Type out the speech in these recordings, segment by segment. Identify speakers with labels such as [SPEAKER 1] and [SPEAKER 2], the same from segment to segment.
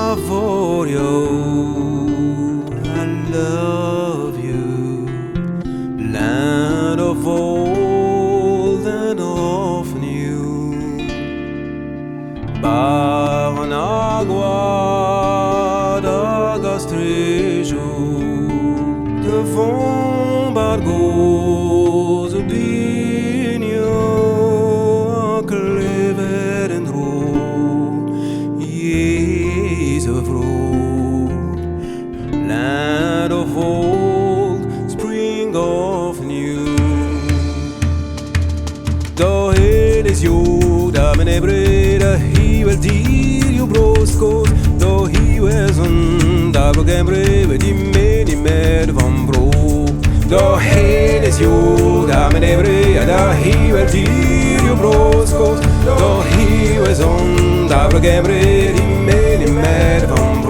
[SPEAKER 1] Arvor-you, I love you, land of old and of new. Par en água d'águas trejo, devant bargos binho, clever and roe, years of roe, land of old, spring of new. Då heles jorda men är breda hivel dir ju broskos, då hivel zonda bloggen breve di meni med van bro. Då heles jorda men är breda hivel dir ju broskos, då hivel zonda bloggen breve di meni med van bro.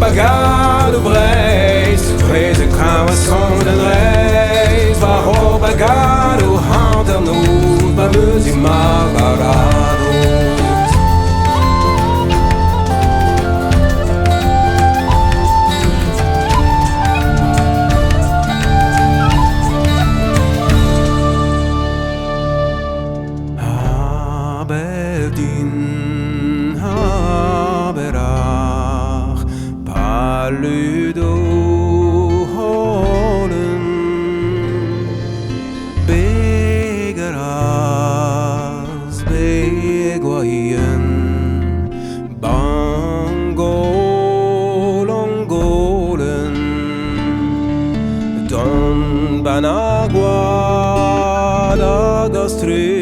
[SPEAKER 1] Bagado Breizh, Breizh kwam een schoon reis. Waarom bagado hand er nooit, maar muziek maar barados. Aberdeen, Haberach, Ludo Hollen, Begeras, Beguayen, Bangolongolen, Don Banagua, Dagastri.